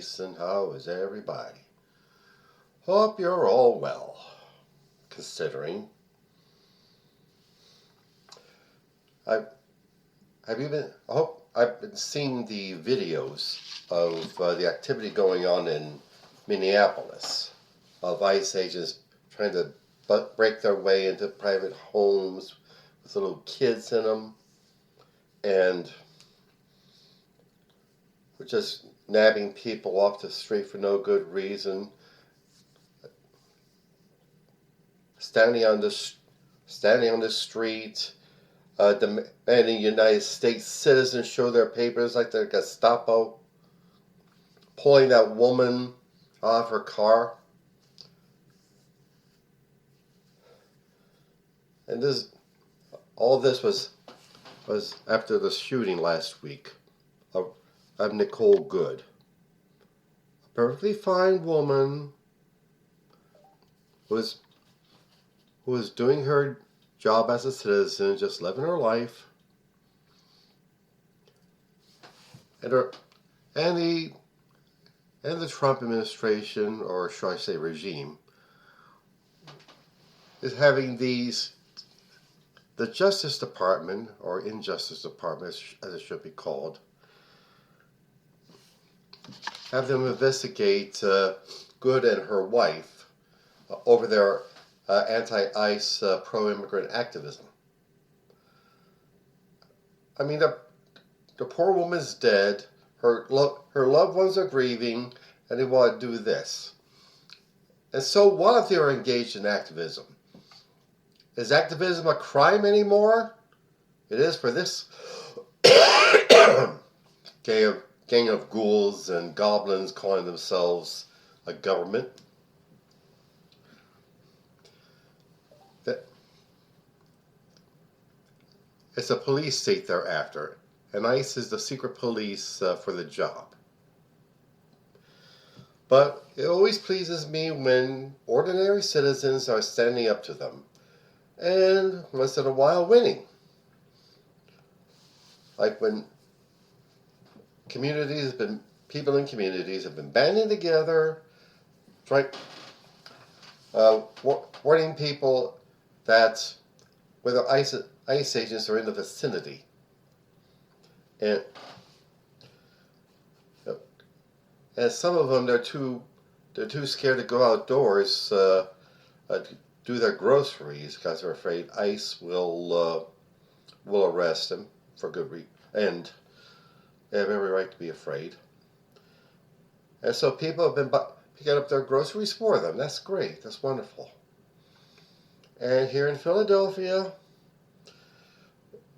ICE, and how is everybody? Hope you're all well, considering. I hope I've been seeing the videos of the activity going on in Minneapolis of ICE agents trying to break their way into private homes with little kids in them, and we're just nabbing people off the street for no good reason, standing on the street, demanding United States citizens show their papers like they're Gestapo, pulling that woman out of her car. And all this was after the shooting last week of Nicole Good, a perfectly fine woman who was doing her job as a citizen, just living her life, and the Trump administration, or should I say regime, is having the Justice Department, or Injustice Department as it should be called, have them investigate Good and her wife over their anti-ICE, pro-immigrant activism. I mean, the poor woman's dead, her loved ones are grieving, and they want to do this. And so what if they are engaged in activism? Is activism a crime anymore? It is for this gang of ghouls and goblins calling themselves a government. It's a police state they're after, and ICE is the secret police for the job. But it always pleases me when ordinary citizens are standing up to them, and once in a while winning. Like when people in communities have been banding together, warning people that whether ICE agents are in the vicinity, and some of them they're too scared to go outdoors to do their groceries because they're afraid ICE will arrest them for good reason, and they have every right to be afraid. And so people have been picking up their groceries for them. That's great. That's wonderful. And here in Philadelphia,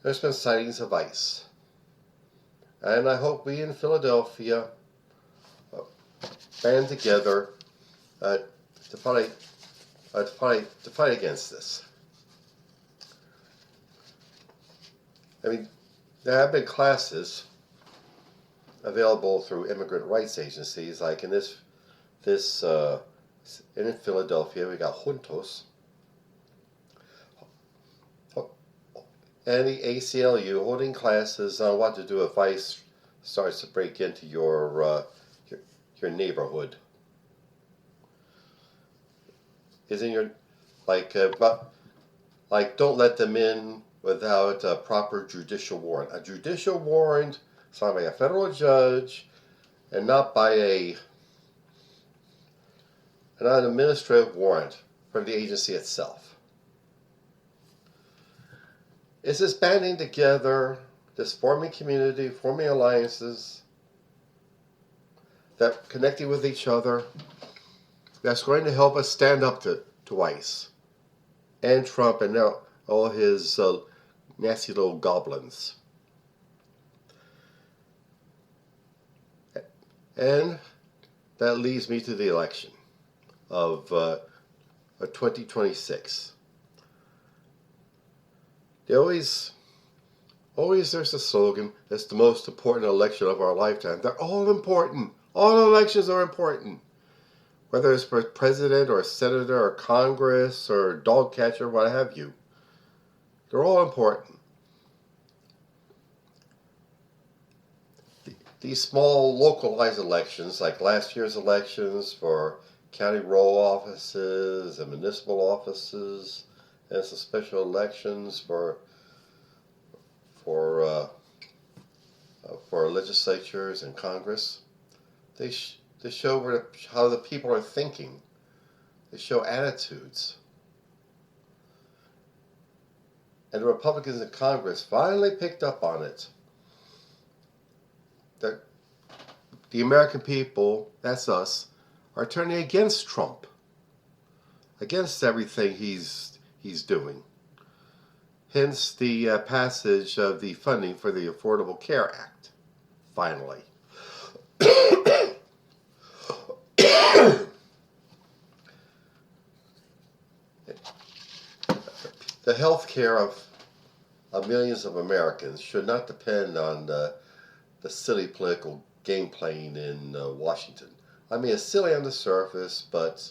there's been sightings of ICE. And I hope we in Philadelphia band together to fight against this. I mean, there have been classes available through immigrant rights agencies, like in in Philadelphia, we got Juntos, and the ACLU holding classes on what to do if ICE starts to break into your neighborhood. Isn't your don't let them in without a proper judicial warrant. A judicial warrant signed by a federal judge, and not by an administrative warrant from the agency itself. It's this banding together, this forming community, forming alliances, that connecting with each other, that's going to help us stand up to ICE and Trump and now all his nasty little goblins. And that leads me to the election of 2026. There's a slogan, it's the most important election of our lifetime. They're all important. All elections are important. Whether it's for president or senator or Congress or dog catcher, what have you. They're all important. these small localized elections, like last year's elections for county roll offices and municipal offices, and some special elections for uh, for legislatures and Congress, they show how the people are thinking. They show attitudes. And the Republicans in Congress finally picked up on it. That the American people, that's us, are turning against Trump, against everything he's doing. Hence the passage of the funding for the Affordable Care Act, finally. The health care of millions of Americans should not depend on the silly political game playing in Washington. I mean, it's silly on the surface, but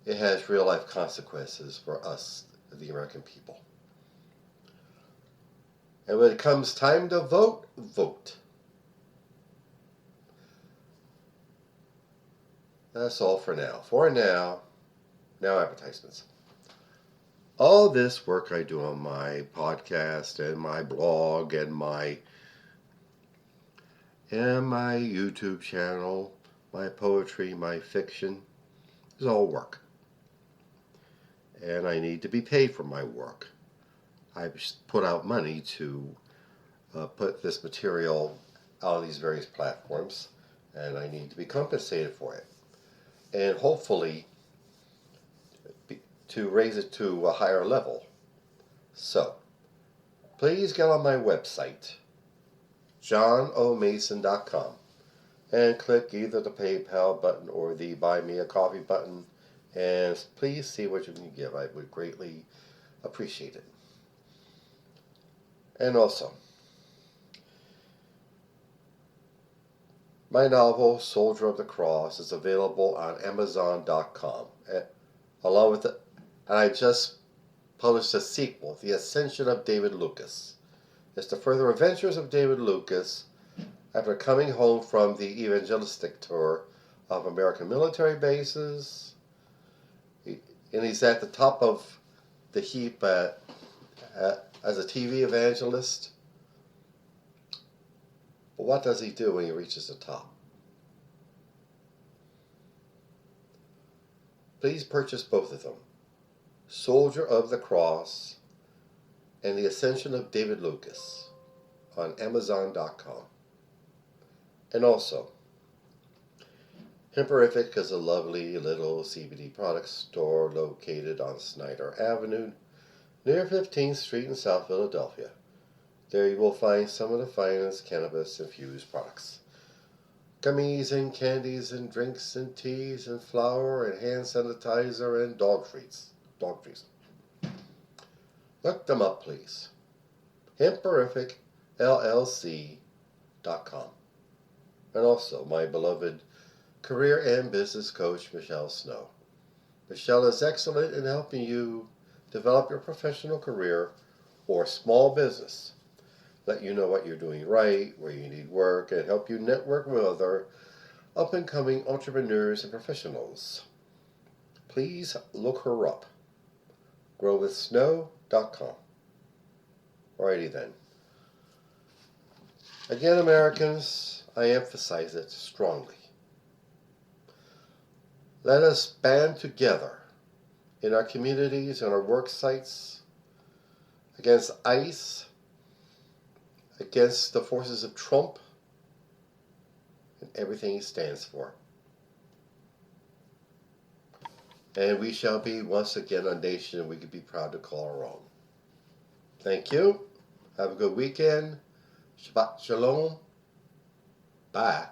it has real life consequences for us, the American people. And when it comes time to vote, vote. That's all for now. Now advertisements. All this work I do on my podcast and my blog and my YouTube channel, my poetry, my fiction, is all work. And I need to be paid for my work. I put out money to put this material out on these various platforms, and I need to be compensated for it. And hopefully to raise it to a higher level. So, please get on my website, johnomason.com, and click either the PayPal button or the Buy Me a Coffee button, and please see what you can give. I would greatly appreciate it. And also, my novel, Soldier of the Cross, is available on Amazon.com, along with and I just published a sequel, The Ascension of David Lucas. It's the further adventures of David Lucas after coming home from the evangelistic tour of American military bases. And he's at the top of the heap as a TV evangelist. But what does he do when he reaches the top? Please purchase both of them. Soldier of the Cross and The Ascension of David Lucas on Amazon.com. And also, Hemperific is a lovely little CBD product store located on Snyder Avenue near 15th Street in South Philadelphia. There you will find some of the finest cannabis-infused products. Gummies and candies and drinks and teas and flour and hand sanitizer and dog treats. Look them up, please. HemperificLLC.com. And also my beloved career and business coach, Michelle Snow. Michelle is excellent in helping you develop your professional career or small business. Let you know what you're doing right, where you need work, and help you network with other up-and-coming entrepreneurs and professionals. Please look her up. growwithsnow.com. Alrighty then. Again, Americans, I emphasize it strongly. Let us band together in our communities and our work sites against ICE, against the forces of Trump, and everything he stands for. And we shall be once again a nation we could be proud to call our own. Thank you. Have a good weekend. Shabbat Shalom. Bye.